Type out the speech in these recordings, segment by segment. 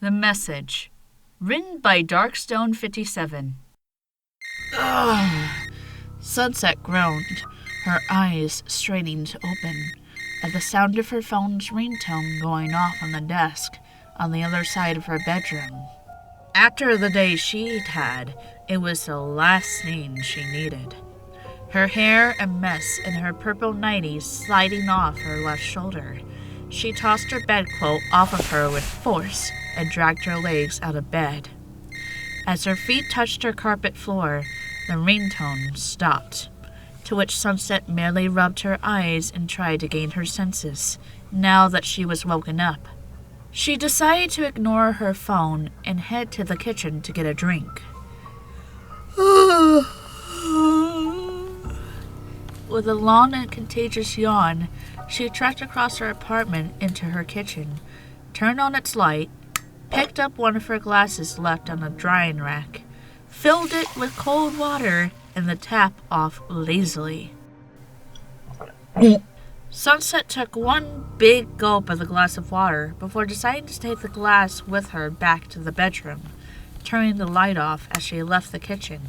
The Message. Written by Darkstone57. Ugh. Sunset groaned, her eyes straining to open, at the sound of her phone's ringtone going off on the desk on the other side of her bedroom. After the day she'd had, it was the last thing she needed. Her hair a mess and her purple nightie sliding off her left shoulder, she tossed her bedquilt off of her with force and dragged her legs out of bed. As her feet touched her carpet floor, the ringtone stopped, to which Sunset merely rubbed her eyes and tried to gain her senses, now that she was woken up. She decided to ignore her phone and head to the kitchen to get a drink. With a long and contagious yawn, she trekked across her apartment into her kitchen, turned on its light, picked up one of her glasses left on a drying rack, filled it with cold water, and the tap off lazily. Sunset took one big gulp of the glass of water before deciding to take the glass with her back to the bedroom, turning the light off as she left the kitchen.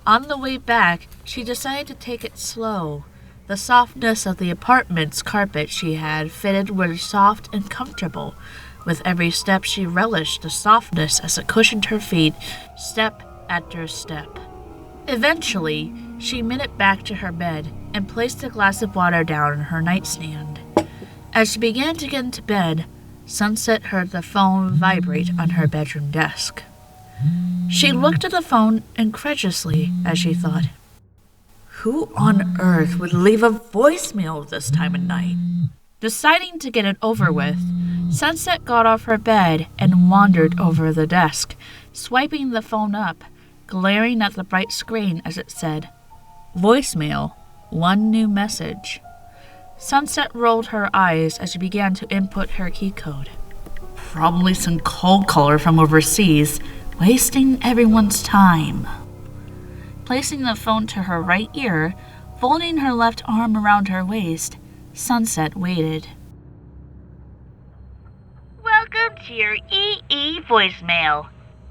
On the way back, she decided to take it slow. The softness of the apartment's carpet she had fitted were soft and comfortable. With every step she relished the softness as it cushioned her feet, step after step. Eventually, she made it back to her bed and placed a glass of water down on her nightstand. As she began to get into bed, Sunset heard the phone vibrate on her bedroom desk. She looked at the phone incredulously as she thought, who on earth would leave a voicemail this time of night? Deciding to get it over with, Sunset got off her bed and wandered over the desk, swiping the phone up, glaring at the bright screen as it said, "Voicemail, one new message." Sunset rolled her eyes as she began to input her key code. Probably some cold caller from overseas, wasting everyone's time. Placing the phone to her right ear, folding her left arm around her waist, Sunset waited. Welcome to your EE voicemail.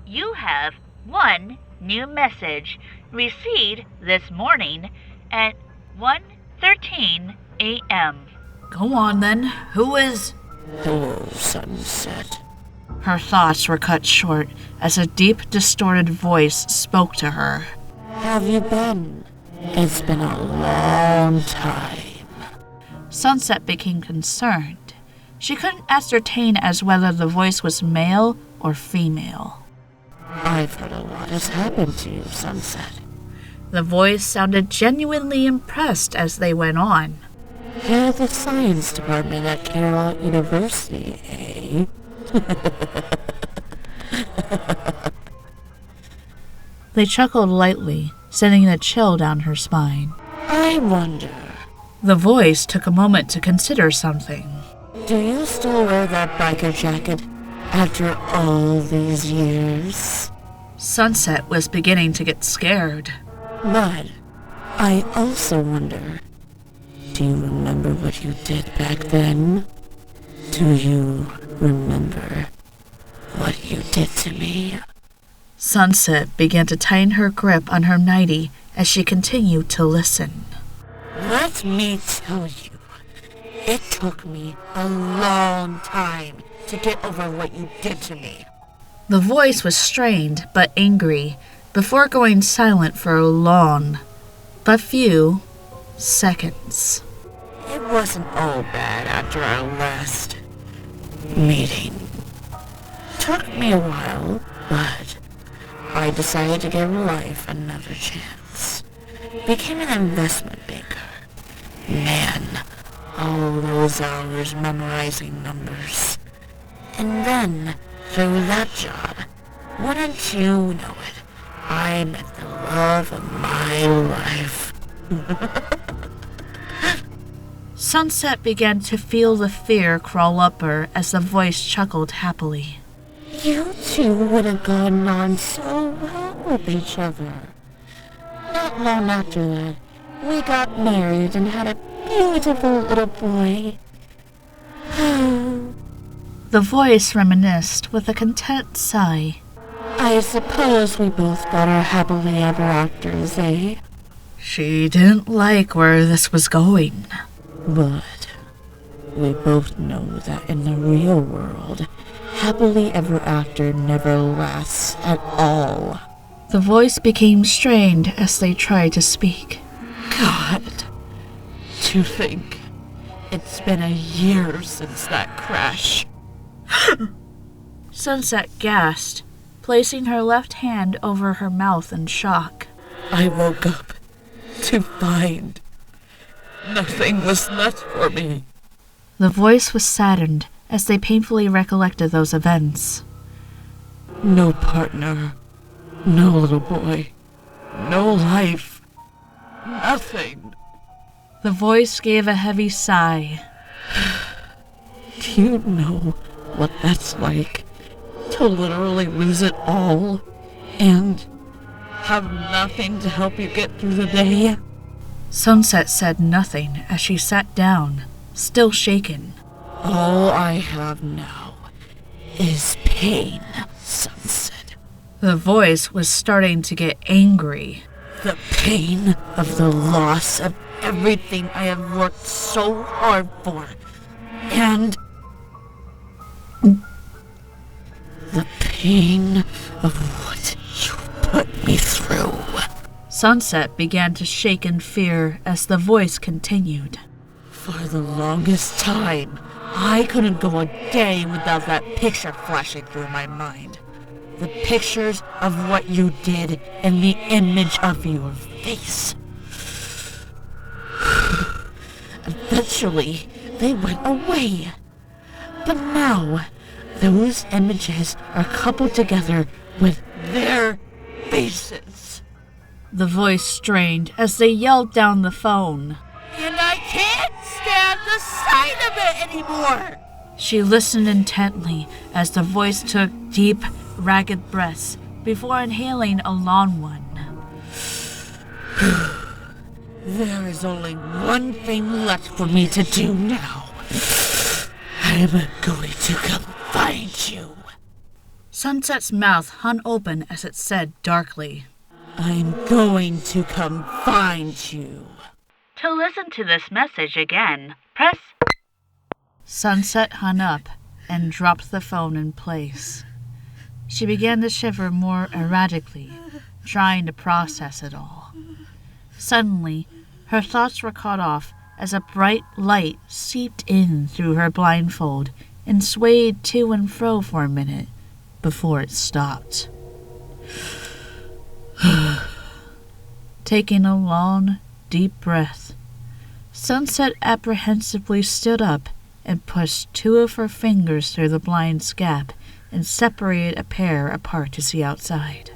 You have one new message received this morning at 1:13 a.m. Go on then, who is... Hello, Sunset. Her thoughts were cut short as a deep, distorted voice spoke to her. Have you been? It's been a long time. Sunset became concerned. She couldn't ascertain as whether the voice was male or female. I've heard a lot has happened to you, Sunset. The voice sounded genuinely impressed as they went on. You're the science department at Carolina University, eh? They chuckled lightly, sending a chill down her spine. I wonder. The voice took a moment to consider something. Do you still wear that biker jacket after all these years? Sunset was beginning to get scared. But I also wonder, do you remember what you did back then? Do you remember what you did to me? Sunset began to tighten her grip on her nightie as she continued to listen. Let me tell you, it took me a long time to get over what you did to me. The voice was strained but angry, before going silent for a long, but few, seconds. It wasn't all bad after our last meeting. Took me a while, but I decided to give life another chance. Became an investment banker. Man, all those hours memorizing numbers. And then, through that job, wouldn't you know it, I met the love of my life. Sunset began to feel the fear crawl up her as the voice chuckled happily. You two would have gotten on so well with each other. Not long after that, we got married and had a beautiful little boy. The voice reminisced with a content sigh. I suppose we both got our happily ever afters, eh? She didn't like where this was going. But we both know that in the real world, happily ever after never lasts at all. The voice became strained as they tried to speak. God, to think it's been a year since that crash. Sunset gasped, placing her left hand over her mouth in shock. I woke up to find nothing was left for me. The voice was saddened as they painfully recollected those events. No partner, no little boy, no life, nothing. The voice gave a heavy sigh. Do you know what that's like? To literally lose it all and have nothing to help you get through the day? Sunset said nothing as she sat down, still shaken. All I have now is pain, Sunset. The voice was starting to get angry. The pain of the loss of everything I have worked so hard for. And the pain of what you put me through. Sunset began to shake in fear as the voice continued. For the longest time, I couldn't go a day without that picture flashing through my mind. The pictures of what you did and the image of your face. Eventually, they went away. But now, those images are coupled together with their faces. The voice strained as they yelled down the phone. And I can't stand the sight of it anymore! She listened intently as the voice took deep, ragged breaths before inhaling a long one. There is only one thing left for me to do now. I'm going to come find you. Sunset's mouth hung open as it said darkly, I'm going to come find you. To listen to this message again, press. Sunset hung up and dropped the phone in place. She began to shiver more erratically, trying to process it all. Suddenly, her thoughts were cut off as a bright light seeped in through her blindfold and swayed to and fro for a minute before it stopped. Taking a long, deep breath, Sunset apprehensively stood up and pushed two of her fingers through the blind's gap and separated a pair apart to see outside.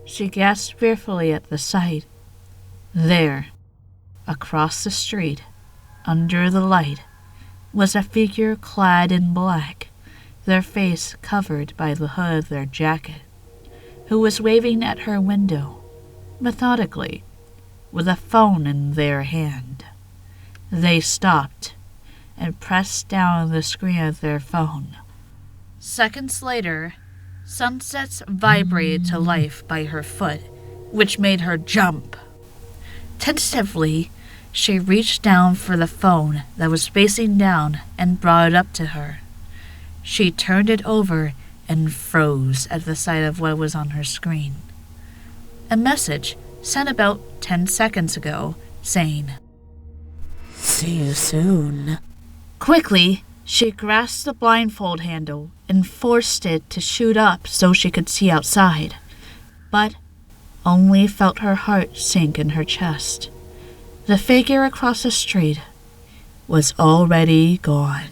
She gasped fearfully at the sight. There, across the street, under the light, was a figure clad in black, their face covered by the hood of their jacket, who was waving at her window, methodically, with a phone in their hand. They stopped and pressed down the screen of their phone. Seconds later, Sunset's vibrated to life by her foot, which made her jump. Tentatively, she reached down for the phone that was facing down and brought it up to her. She turned it over and froze at the sight of what was on her screen. A message sent about 10 seconds ago saying, See you soon. Quickly, she grasped the blindfold handle and forced it to shoot up so she could see outside, but only felt her heart sink in her chest. The figure across the street was already gone.